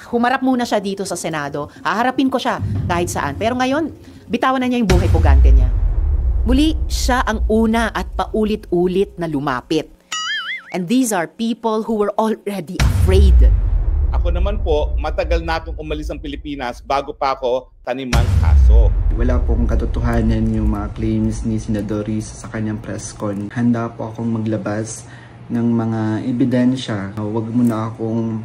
humarap muna siya dito sa Senado. Haharapin ko siya kahit saan. Pero ngayon, bitawan na niya yung buhay pugante niya. Muli, siya ang una at paulit-ulit na lumapit. And these are people who were already afraid. Ako naman po, matagal na akong umalis ng Pilipinas bago pa ako tanimang kaso. Wala pong katotohanan yung mga claims ni Senador Risa sa kanyang press con. Handa po akong maglabas ng mga ebidensya. Huwag mo na akong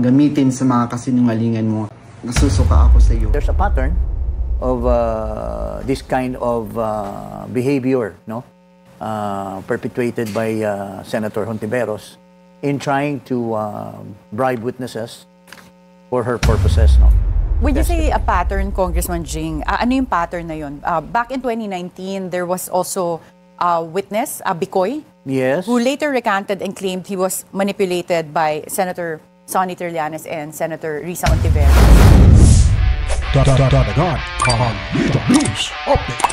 gamitin sa mga kasinungalingan mo. Nasusuka ako sa iyo. There's a pattern of this kind of behavior, no, perpetuated by Senator Hontiveros in trying to bribe witnesses for her purposes, no. When you say a pattern, Congressman Jing, ano yung pattern na yun? Back in 2019, there was also a witness, Bicoy, yes, who later recanted and claimed he was manipulated by Senator Sonny Trillanes and Senator Risa Hontiveros. Dagdag Balita News Update.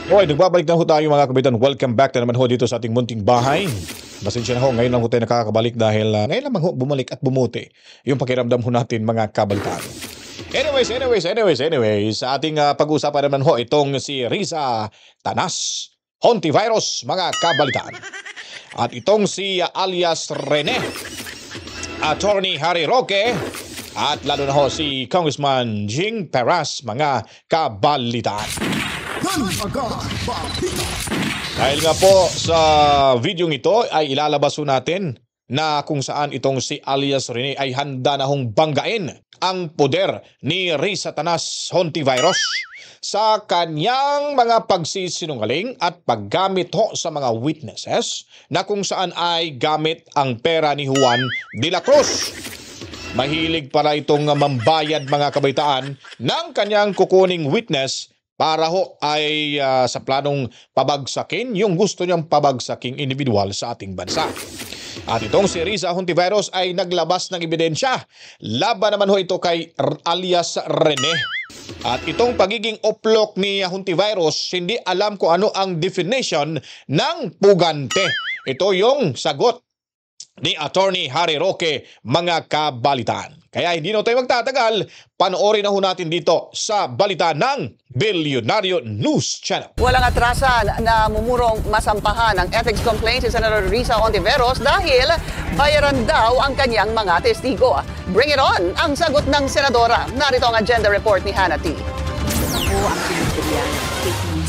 Okay, nagbabalik na ho tayo mga kabitan. Welcome back na naman ho dito sa ating munting bahay. Pasensya na ho, ngayon lang ho tayo nakakabalik dahil ngayon lang ho bumalik at bumuti yung pakiramdam ho natin mga kabalitaan. Anyways, sa ating pag-uusapan naman ho itong si Risa Tanas Hontiveros mga kabalitaan. At itong si alias Rene, Attorney Harry Roque, at lalo na ho si Congressman Jing Peras mga kabalitaan. Dahil nga po sa video ito ay ilalabas ho natin na kung saan itong si alias Rene ay handa na hong banggain ang poder ni Risa Tanas Hontiveros sa kanyang mga pagsisinungaling at paggamit ho sa mga witnesses na kung saan ay gamit ang pera ni Juan de la Cruz. Mahilig para itong mambayad mga kabaitaan ng kanyang kukuning witness para ho ay sa planong pabagsakin yung gusto niyang pabagsaking individual sa ating bansa. At itong si Risa Hontiveros ay naglabas ng ebidensya. Laban naman ho ito kay alias Rene. At itong pagiging oplok ni Hontiveros, hindi alam kung ano ang definition ng pugante. Ito yung sagot ni Attorney Harry Roque mga kabalitaan. Kaya hindi na tayo magtatagal, panoorin na ho natin dito sa balita ng Bilyonaryo News Channel. Walang atrasan na mumurong masampahan ang ethics complaint si Senator Risa Hontiveros dahil bayaran daw ang kanyang mga testigo. Bring it on! Ang sagot ng senadora. Narito ang agenda report ni Hannah T.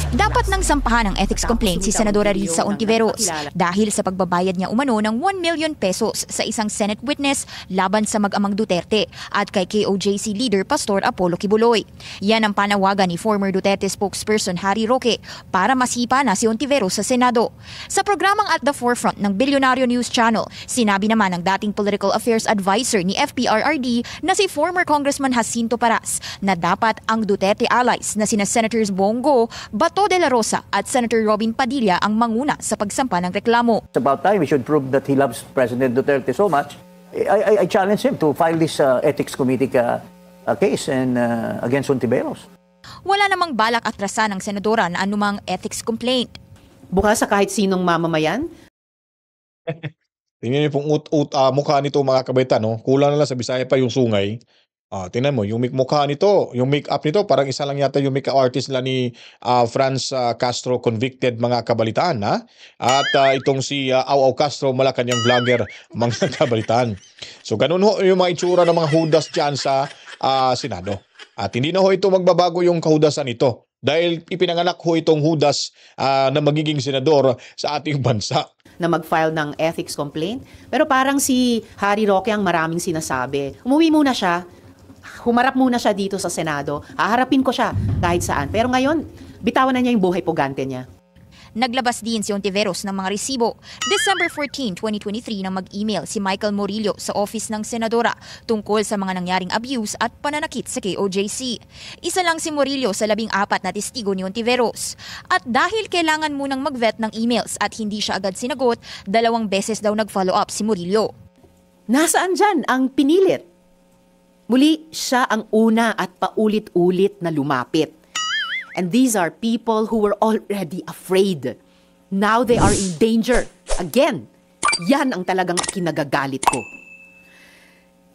Dapat nang sampahan ng ethics complaint si Senadora Risa Hontiveros dahil sa pagbabayad niya umano ng 1 million pesos sa isang Senate witness laban sa mag-amang Duterte at kay KOJC leader Pastor Apollo Kibuloy. Yan ang panawagan ni former Duterte spokesperson Harry Roque para masipa na si Hontiveros sa Senado. Sa programang At the Forefront ng Bilyonaryo News Channel, sinabi naman ng dating political affairs advisor ni FPRRD na si former Congressman Jacinto Paras na dapat ang Duterte allies na sina Senators Bongo, Bato de la Rosa at Senator Robin Padilla ang manguna sa pagsampa ng reklamo. It's about time we should prove that he loves President Duterte so much. I challenge him to file this ethics committee case and against Hontiveros. Wala namang balak atrasan ng senadora na anumang ethics complaint. Bukas sa kahit sinong mamamayan. Tingnan niyo pong mukha nito mga kabaitan, no? Kulang na lang sa Bisaya pa yung sungay. Tingnan mo, yung mukha nito, yung make-up nito, parang isa lang yata yung make-up artist nila ni Franz Castro, convicted mga kabalitaan. Ha? At itong si Au Castro, Malacanang vlogger, mga kabalitaan. So ganun ho yung mga itsura ng mga hudas dyan sa Senado. At hindi na ho ito magbabago yung kahudasan nito. Dahil ipinanganak ho itong hudas na magiging senador sa ating bansa. Na mag-file ng ethics complaint. Pero parang si Harry Roque ang maraming sinasabi. Umuwi muna siya. Humarap muna siya dito sa Senado. Haharapin ko siya kahit saan. Pero ngayon, bitawan na niya yung buhay pugante niya. Naglabas din si Hontiveros ng mga resibo. December 14, 2023 nang mag-email si Michael Murillo sa office ng Senadora tungkol sa mga nangyaring abuse at pananakit sa KOJC. Isa lang si Murillo sa 14 na testigo ni Hontiveros. At dahil kailangan munang mag-vet ng emails at hindi siya agad sinagot, 2 beses daw nag-follow up si Murillo. Nasaan dyan ang pinilit? Muli, siya ang una at paulit-ulit na lumapit. And these are people who were already afraid. Now they are in danger. Again, yan ang talagang kinagagalit ko.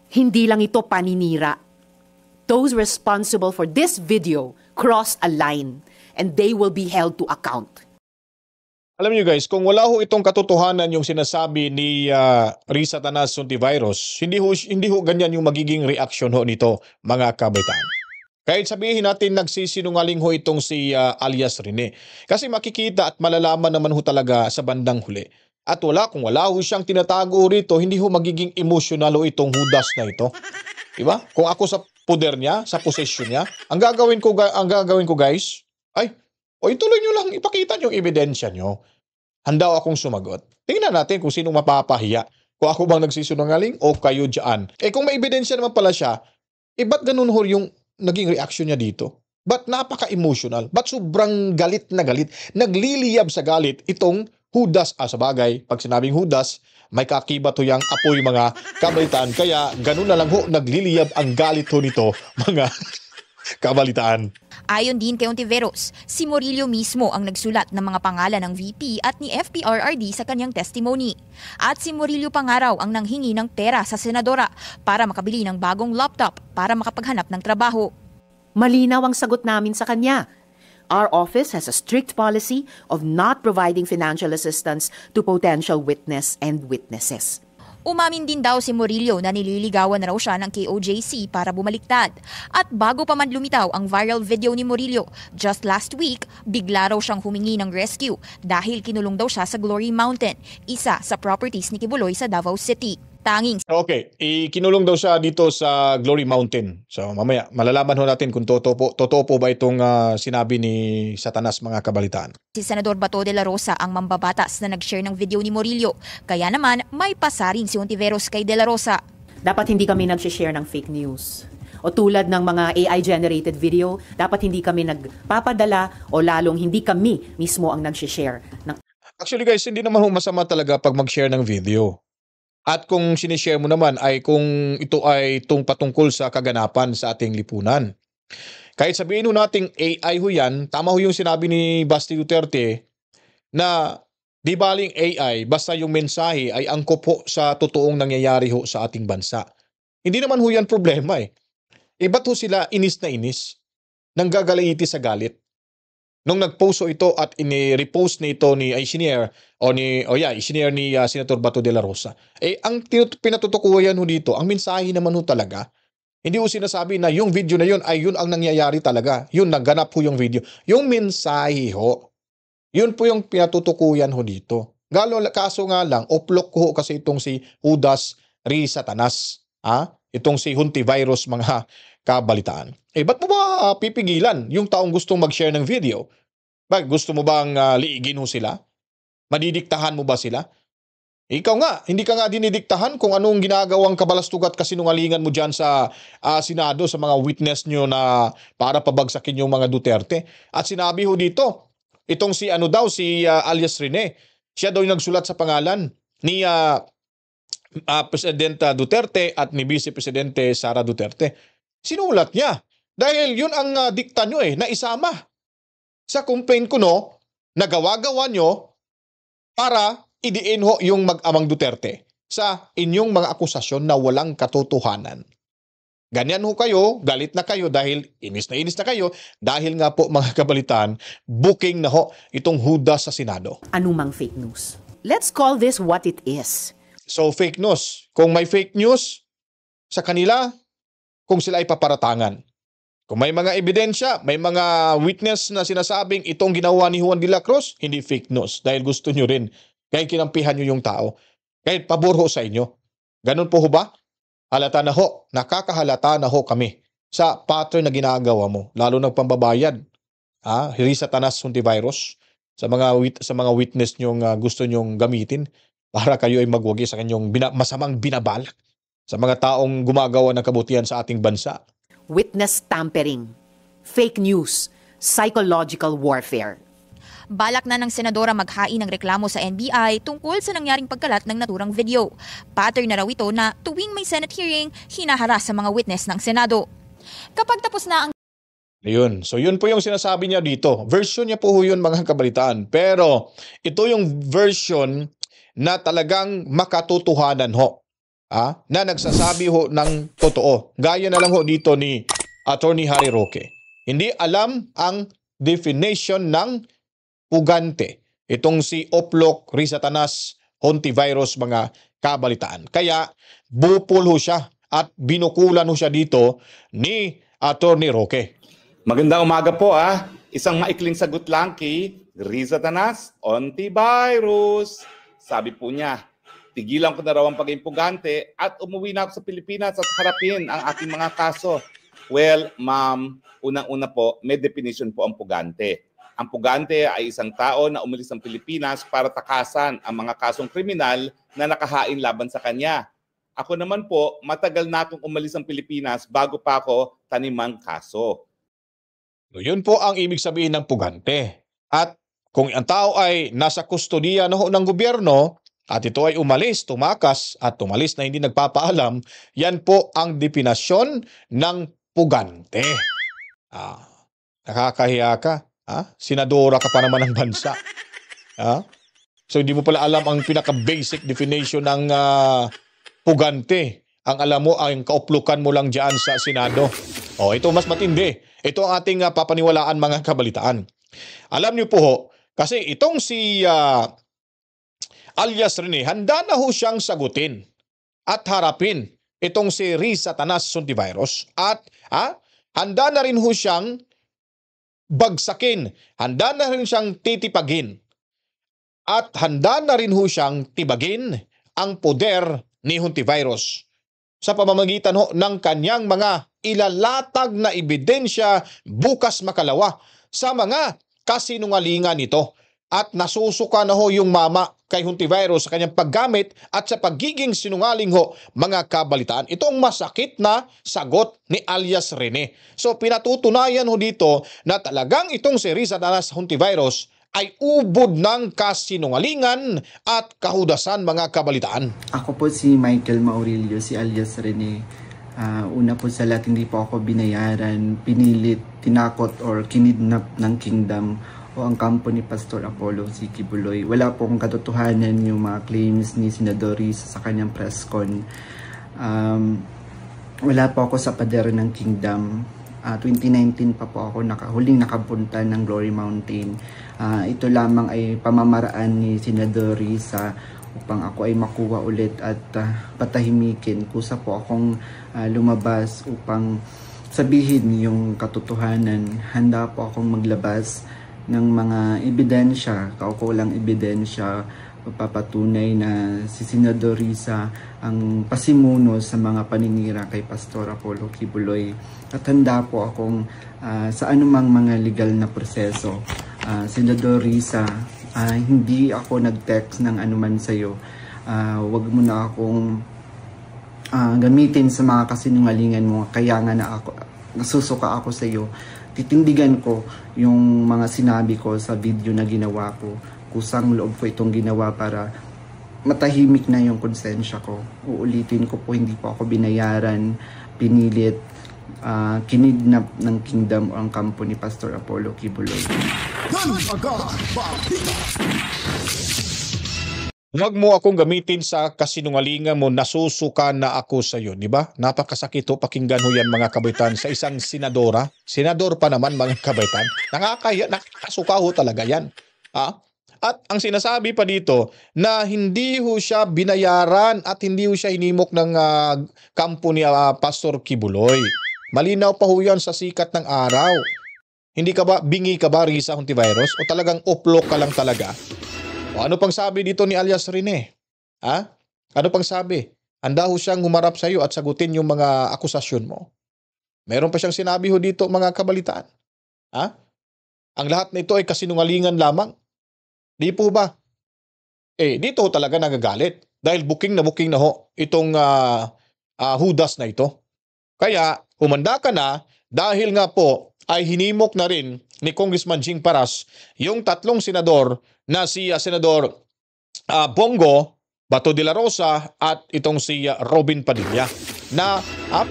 Hindi lang ito paninira. Those responsible for this video crossed a line and they will be held to account. Alam niyo guys, kung wala ho itong katotohanan yung sinasabi ni Risa Tanas Hontiveros, hindi ho ganyan yung magiging reaksyon ho nito, mga kabaitaan. Kahit sabihin natin nagsisinungaling ho itong si alias Rene. Kasi makikita at malalaman naman ho talaga sa bandang huli. At kung wala ho siyang tinatago rito, hindi ho magiging emotional ho itong Judas na ito. Diba? Kung ako sa poder niya, sa posisyon niya, ang gagawin ko guys, ay, ituloy nyo lang, ipakita nyo yung ebidensya nyo. Handa akong sumagot. Tingnan natin kung sino mapapahiya. Kung ako bang nagsisinungaling o kayo dyan. Kung may ebidensya naman pala siya, ba't ganun ho yung naging reaction niya dito? Ba't napaka-emotional? Ba't sobrang galit na galit? Nagliliyab sa galit itong Judas. Sa bagay, pag sinabing Judas, may kakibat ho yung apoy mga kabalitaan. Kaya ganun na lang ho, nagliliyab ang galit ho nito, mga kabalitaan. Ayon din kay Hontiveros, si Murillo mismo ang nagsulat ng mga pangalan ng VP at ni FPRRD sa kanyang testimony. At si Murillo pa nga raw ang nanghingi ng pera sa senadora para makabili ng bagong laptop para makapaghanap ng trabaho. Malinaw ang sagot namin sa kanya. Our office has a strict policy of not providing financial assistance to potential witness and witnesses. Umamin din daw si Murillo na nililigawan na raw siya ng KOJC para bumaliktad. At bago pa man lumitaw ang viral video ni Murillo, just last week, bigla raw siyang humingi ng rescue dahil kinulong daw siya sa Glory Mountain, isa sa properties ni Kibuloy sa Davao City. Okay, ikinulong daw siya dito sa Glory Mountain. So mamaya, malalaman ho natin kung totoo po ba itong sinabi ni Satanas, mga kabalitaan. Si Senador Bato de la Rosa ang mambabatas na nag-share ng video ni Murillo. Kaya naman, may pasarin si Hontiveros kay de la Rosa. Dapat hindi kami nag-share ng fake news. O tulad ng mga AI-generated video, dapat hindi kami nagpapadala o lalong hindi kami mismo ang nag-share. Actually guys, hindi naman ho masama talaga pag mag-share ng video. At kung sinishare mo naman ay kung ito ay patungkol sa kaganapan sa ating lipunan. Kahit sabihin ho nating AI ho yan, tama ho yung sinabi ni Basti Duterte na di baling AI, basta yung mensahe ay angkop ho sa totoong nangyayari ho sa ating bansa. Hindi naman ho yan problema eh. Ba't ho sila inis na inis? Nanggagalaiti sa galit? Nung nag-post ito at ini-repost nito ni Ishinier ni Senator Bato de la Rosa. Ang pinatutukuyan ho dito, ang mensahe naman ho talaga. Hindi ho sinasabi na yung video na yun ay yun ang nangyayari talaga. Yun, nagganap ho yung video. Yung mensahe ho, yun po yung pinatutukuyan ho dito. Kaso nga lang, oplok ho kasi itong si Judas Risa Tanas. Itong si Hontiveros, mga kabalitaan. Ba't mo ba pipigilan yung taong gustong mag-share ng video? Gusto mo bang liigin ho sila? Madidiktahan mo ba sila? Ikaw nga, hindi ka nga dinidiktahan kung anong ginagawang kabalastugat kasinungalingan mo dyan sa Senado, sa mga witness nyo na para pabagsakin yung mga Duterte. At sinabi ho dito, itong si alias Rene, siya daw yung nagsulat sa pangalan ni President Duterte at ni Vice Presidente Sara Duterte. Sinulat niya. Dahil yun ang dikta nyo na isama sa complaint ko na gawa-gawa nyo para idiin ho yung mag-amang Duterte sa inyong mga akusasyon na walang katotohanan. Ganyan ho kayo, galit na kayo dahil inis na kayo dahil nga po, mga kabalitaan, booking na ho itong Judas sa Senado. Anumang fake news. Let's call this what it is. So fake news. Kung may fake news sa kanila, kung sila ay paparatangan. Kung may mga ebidensya, may mga witness na sinasabing itong ginawa ni Juan de la Cruz, hindi fake news. Dahil gusto nyo rin. Kahit kinampihan nyo yung tao. Kahit pabor ho sa inyo. Ganun po ho ba? Halata na ho. Nakakahalata na ho kami sa pattern na ginagawa mo. Lalo ng pambabayad. Risa Tanas Hontiveros. Sa mga witness nyong gusto nyong gamitin para kayo ay magwagi sa kanyang masamang binabalak sa mga taong gumagawa ng kabutihan sa ating bansa. Witness tampering, fake news, psychological warfare. Balak na ng senadora maghain ng reklamo sa NBI tungkol sa nangyaring pagkalat ng naturang video. Pattern na raw ito na tuwing may Senate hearing, hinaharas sa mga witness ng Senado. Kapag tapos na ang Ayun. So yun po yung sinasabi niya dito. Version niya po yun mga kabalitaan. Pero ito yung version na talagang makatotohanan ho. Na nagsasabi ho ng totoo. Gaya na lang ho dito ni Attorney Harry Roque. Hindi alam ang definition ng pugante. Itong si Oplok Risatanas Hontivirus mga kabalitaan. Kaya bupol ho siya at binukulan ho siya dito ni Attorney Roque. Magandang umaga po Isang maikling sagot lang kay Risatanas Hontivirus. Sabi po niya, tigilan ko na raw ang pagiging pugante at umuwi na ako sa Pilipinas at harapin ang aking mga kaso. Well, ma'am, unang-una po, may definition po ang pugante. Ang pugante ay isang tao na umalis ng Pilipinas para takasan ang mga kasong kriminal na nakahain laban sa kanya. Ako naman po, matagal na akong umalis ng Pilipinas bago pa ako tanimang kaso. Yun po ang ibig sabihin ng pugante. At kung ang tao ay nasa kustodiya ng gobyerno at ito ay umalis, tumakas at tumalis na hindi nagpapaalam, yan po ang definasyon ng pugante. Nakakahiya ka. Senadora ka pa naman ng bansa. So hindi mo pala alam ang pinaka-basic definition ng pugante. Ang alam mo, ang kauplukan mo lang dyan sa Senado. Ito mas matindi. Ito ang ating papaniwalaan mga kabalitaan. Alam niyo po ho, kasi itong si alias Rene, handa na ho siyang sagutin at harapin itong si Risatanas Hontivirus at handa na rin ho siyang bagsakin, handa na rin siyang titipagin at handa na rin ho siyang tibagin ang poder ni Hontivirus sa pamamagitan ho ng kanyang mga ilalatag na ebidensya bukas makalawa sa mga kasinungalingan nito. At nasusuka na ho yung mama kay Hontivirus sa kanyang paggamit at sa pagiging sinungaling ho mga kabalitaan. Ito ang masakit na sagot ni alias Rene. So pinatutunayan ho dito na talagang itong si Risatanas Hontivirus ay ubod ng kasinungalingan at kahudasan mga kabalitaan. Ako po si Michael Maurilio, si alias Rene. Una po sa lahat, hindi po ako binayaran, pinilit, tinakot or kinidnap ng kingdom o ang kampo ni Pastor Apollo C. Kibuloy. Wala pong katotohanan yung mga claims ni Senador Risa sa kanyang press con. Wala po ako sa pader ng kingdom. 2019 pa po ako huling nakapunta ng Glory Mountain. Ito lamang ay pamamaraan ni Senador Risa upang ako ay makuha ulit at patahimikin. Kusa po akong lumabas upang sabihin yung katotohanan. Handa po akong maglabas ng mga ebidensya, kaukulang ebidensya, papatunay na si Senador Risa ang pasimuno sa mga paninira kay Pastor Apollo Kibuloy. At handa po akong sa anumang mga legal na proseso. Senador Risa, hindi ako nag-text ng anuman sa'yo. Wag mo na akong gamitin sa mga kasinungalingan mo. Kaya nga nasusuka ako sa'yo. Titindigan ko yung mga sinabi ko sa video na ginawa ko. Kusang loob ko itong ginawa para matahimik na yung konsensya ko. Uulitin ko po, hindi po ako binayaran, pinilit, kinidnap ng kingdom o ang kampo ni Pastor Apollo Kibuloy. Huwag mo akong gamitin sa kasinungalingan mo, nasusuka na ako sa iyo, di ba? Napakasakit ho pakinggan ho yan mga kabaitan sa isang senadora. Senador pa naman mga kabaitan. Nakakasuka ho talaga yan. At ang sinasabi pa dito na hindi ho siya binayaran at hindi ho siya hinimok ng kampo ni Pastor Kibuloy. Malinaw pa ho yan sa sikat ng araw. Hindi ka ba, bingi ka ba Risa Hontivirus? O talagang uplok ka lang talaga? O ano pang sabi dito ni alias Rene? Ano pang sabi? Handa ho siyang humarap sa iyo at sagutin yung mga akusasyon mo. Meron pa siyang sinabi ho dito mga kabalitaan. Ang lahat na ito ay kasinungalingan lamang. Di po ba? Dito talaga nagagalit. Dahil booking na ho itong hudas na ito. Kaya humanda ka na dahil nga po ay hinimok na rin ni Congressman Jing Paras yung tatlong senador na si Senador Bongo, Bato de la Rosa at itong si Robin Padilla. na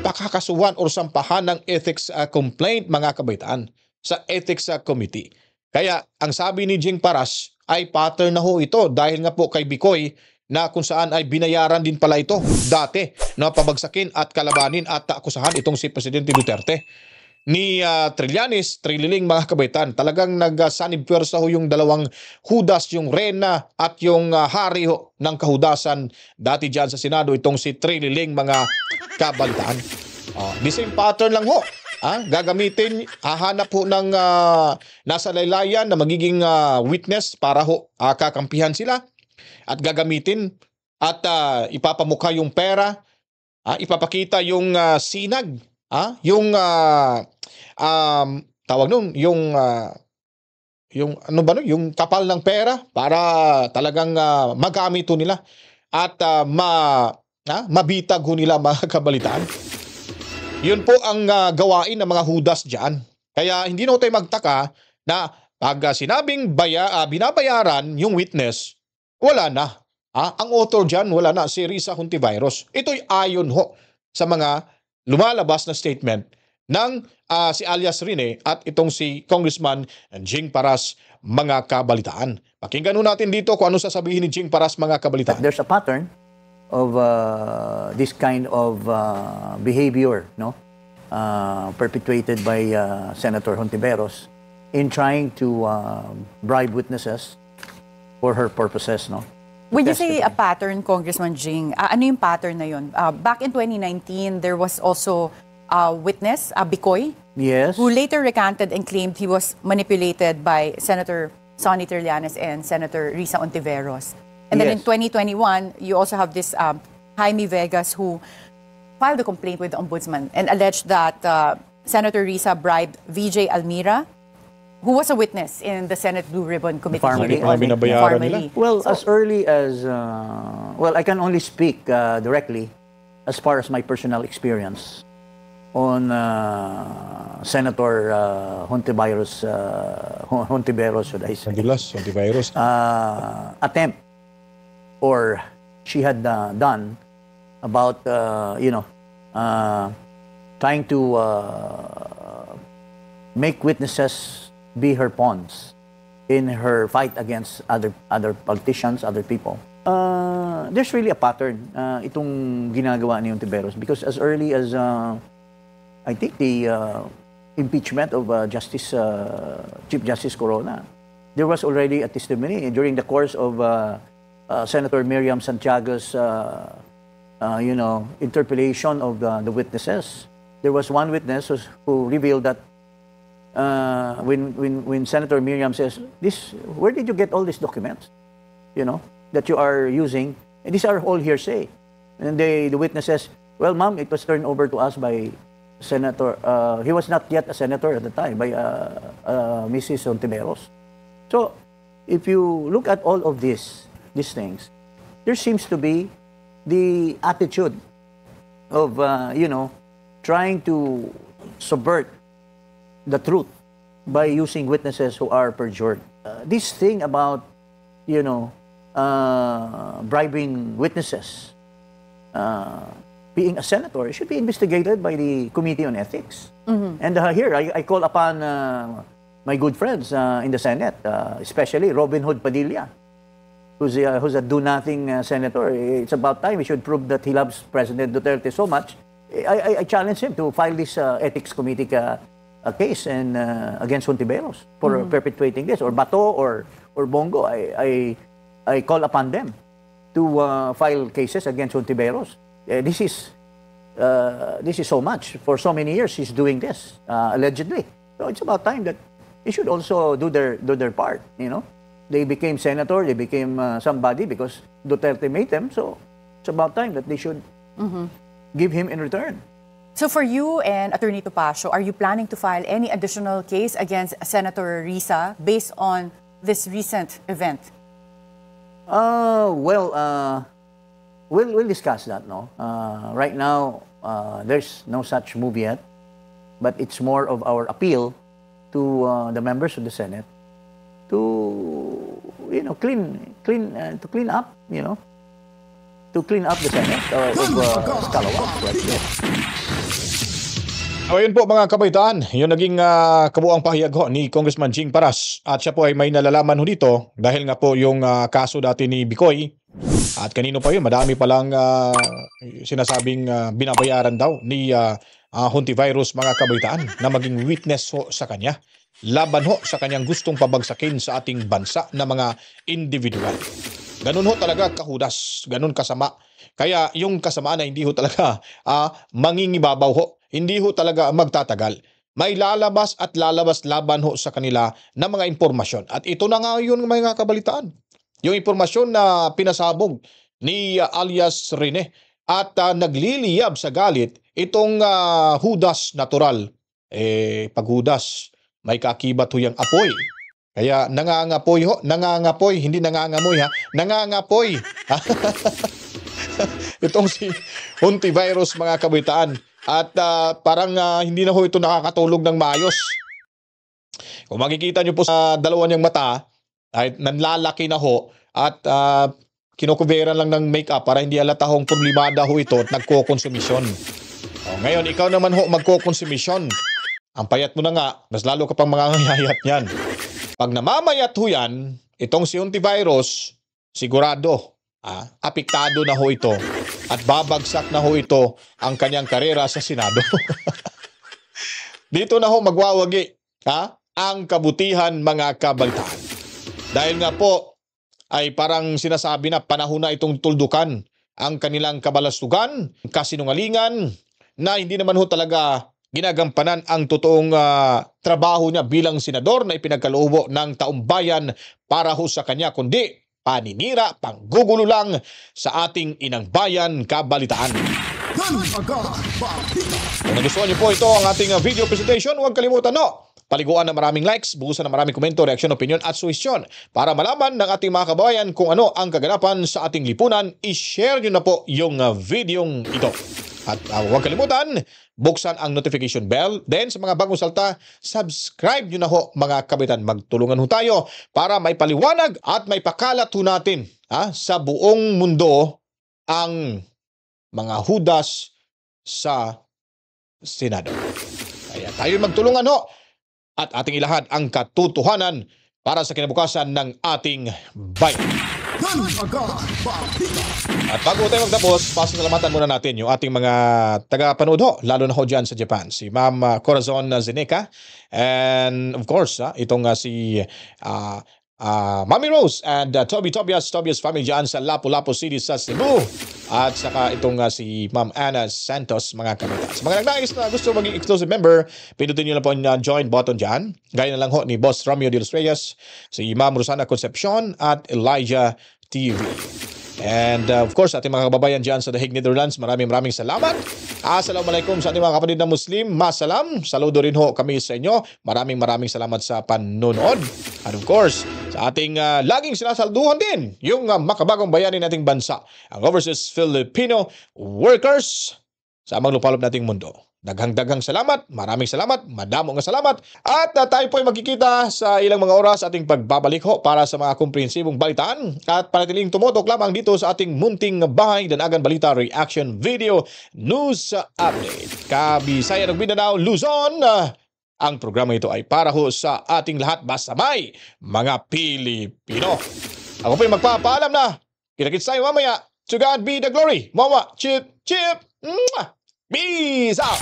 pakakasuhan o sampahan ng ethics complaint, mga kabaitaan, sa ethics committee. Kaya ang sabi ni Jing Paras ay pattern na ho ito dahil nga po kay Bicoy na kung saan ay binayaran din pala ito dati na pabagsakin at kalabanin at akusahan itong si Presidente Duterte. Ni Trillanes, Trililing, mga kabaitan, talagang nagsanib pwersa ho yung dalawang hudas, yung rena at yung hari ho ng kahudasan dati dyan sa Senado, itong si Trililing, mga kabalitaan. The same pattern lang ho. Gagamitin, hahanap ho ng nasa laylayan na magiging witness para ho kakampihan sila at gagamitin at ipapamukha yung pera, ipapakita yung sinag, yung tawag nun, yung ano ba nun, yung kapal ng pera para talagang magamit ho nila at mabitag ho nila, mga kabalitaan. Yun po ang gawain ng mga hudas dyan. Kaya hindi na tayo magtaka na pag sinabing binabayaran yung witness, wala na. Ang author dyan, wala na, si Risa Hontiveros. Ito'y ayon ho sa mga lumalabas na statement ng si alias Rene at itong si Congressman Jing Paras, mga kabalitaan. Pakinggan ho natin dito kung ano sasabihin ni Jing Paras, mga kabalitaan. There's a pattern of this kind of behavior, no, perpetuated by Senator Hontiveros in trying to bribe witnesses for her purposes, no. When you say a pattern, Congressman Jing, ano yung pattern na yun? Back in 2019, there was also a witness, Bicoy, Yes. who later recanted and claimed he was manipulated by Senator Sonny Trillanes and Senator Risa Hontiveros. And then in Yes. 2021, you also have this Jaime Vegas who filed a complaint with the Ombudsman and alleged that Senator Risa bribed VJ Almira, who was a witness in the Senate Blue Ribbon Committee Formally. hearing Mga binabayaran nila. Well, as early as, well, I can only speak directly as far as my personal experience on Senator Hontiveros, should I say, Hontiveros. attempt or she had done about, trying to make witnesses be her pawns in her fight against other politicians, other people. There's really a pattern itong ginagawa ni Hontiveros because as early as I think the impeachment of Chief Justice Corona, there was already a testimony during the course of Senator Miriam Santiago's interpellation of the witnesses. There was one witness who revealed that when Senator Miriam says, where did you get all these documents, that you are using? And these are all hearsay. And the witness says, well, ma'am, it was turned over to us by Senator, he was not yet a senator at the time, by Mrs. Hontiveros. So, if you look at all of these things, there seems to be the attitude of, trying to subvert the truth by using witnesses who are perjured. This thing about, bribing witnesses, being a senator, it should be investigated by the Committee on Ethics. And here, I call upon my good friends in the Senate, especially Robin Hood Padilla, who's a do-nothing senator. It's about time we should prove that he loves President Duterte so much. I challenge him to file this Ethics Committee case and against Hontiveros for perpetuating this, or Bato or Bongo. I call upon them to file cases against Hontiveros. This is so much. For so many years, he's doing this allegedly. So it's about time that they should also do their part. They became senator, they became somebody because Duterte made them. So it's about time that they should give him in return. So for you and Attorney Topacio, are you planning to file any additional case against Senator Risa based on this recent event? We'll discuss that, no? Right now, there's no such move yet, but it's more of our appeal to the members of the Senate to clean up, to clean up the Senate of Scalawag. Right there. O yun po mga kabaitaan, yung naging kabuang pahayag ho ni Congressman Jing Paras, at siya po ay may nalalaman ho dito dahil nga po yung kaso dati ni Bicoy at kanino pa yun, madami palang sinasabing binabayaran daw ni Hontivirus mga kabaitaan na maging witness ho sa kanya laban ho sa kanyang gustong pabagsakin sa ating bansa na mga individual. Ganun ho talaga kahudas, ganun kasama. Kaya yung kasamaan na hindi ho talaga mangingibabaw ho. Hindi ho talaga magtatagal. May lalabas at lalabas laban ho sa kanila na mga impormasyon. At ito na nga yun mga kabalitaan. Yung impormasyon na pinasabog ni alias Rene at nagliliyab sa galit itong Judas Natural. Pag Judas, may kakibat ho yung apoy. Kaya nangangapoy ho, nangangapoy, hindi nangangamoy ha, nangangapoy. Itong si Hontivirus mga kabaitaan. At parang hindi na ho ito nakakatulog ng maayos. Kung makikita nyo po sa dalawa niyang mata, ay nanlalaki na ho at kinukuberan lang ng makeup para hindi halata hong problemada ho ito at nagkokonsumisyon. Ngayon, ikaw naman ho magkokonsumisyon. Ang payat mo na nga, mas lalo ka pang mangangayayat niyan. Pag namamayat ho yan, itong si Hontivirus, sigurado, apektado na ho ito at babagsak na ho ito ang kanyang karera sa Senado. Dito na ho magwawagi ang kabutihan mga kabalitaan. Dahil nga po ay parang sinasabi na panahon na itong tuldukan ang kanilang kabalastugan, kasinungalingan na hindi naman ho talaga ginagampanan ang totoong trabaho niya bilang senador na ipinagkaloob ng taong bayan para ho sa kanya, kundi paninira, panggugulo lang sa ating inang bayan kabalitaan. Kung nagustuhan niyo po ito ang ating video presentation, huwag kalimutan paliguan ng maraming likes, buhusan ng maraming komento, reaksyon, opinion at suhestyon para malaman ng ating mga kababayan kung ano ang kaganapan sa ating lipunan. I-share niyo na po yung videong ito. At huwag kalimutan, buksan ang notification bell. Then sa mga bagong salta, subscribe nyo na ho mga kabitan. Magtulungan ho tayo para may paliwanag at may pakalat ho natin sa buong mundo ang mga Judas sa Senado. Kaya tayo magtulungan ho at ating ilahad ang katotohanan para sa kinabukasan ng ating bayan. At bago tayo magtapos, pasasalamatan muna natin yung ating mga taga-panood ho, lalo na ho dyan sa Japan. Si Ma'am Corazon Zeneca and of course, itong si Mami Rose and Tobias family dyan sa Lapu-Lapu City sa Cebu. At saka itong si Ma'am Ana Santos mga kabata. Sa mga nagnais na gusto maging exclusive member, pindutin nyo lang po yung join button dyan. Gaya na lang ho ni Boss Romeo de los Reyes, si Ma'am Rosana Concepcion at Elijah TV. And of course, ating mga kababayan dyan sa The Hague, Netherlands, maraming salamat. Assalamualaikum sa ating mga kapatid na Muslim. Masalam. Saludo rin ho kami sa inyo. Maraming salamat sa panonood. And of course, sa ating laging sinasalduhan din yung makabagong bayani nating bansa, ang overseas Filipino workers sa mga lupalop nating mundo. Daghang salamat, maraming salamat, madamo nga salamat. At tayo po ay magkikita sa ilang mga oras ating pagbabalik ho para sa mga komprehensibong balitaan. At panatiling tumutok lamang dito sa ating munting bahay, Danagan Balita Reaction Video News Update. Kabisayan ng Mindanao, Luzon. Ang programa ito ay para ho sa ating lahat basta may mga Pilipino. Ako po ay magpapaalam na. Kita-kits tayo mamaya. To God be the glory. Mama, chip. Mwah! Peace out!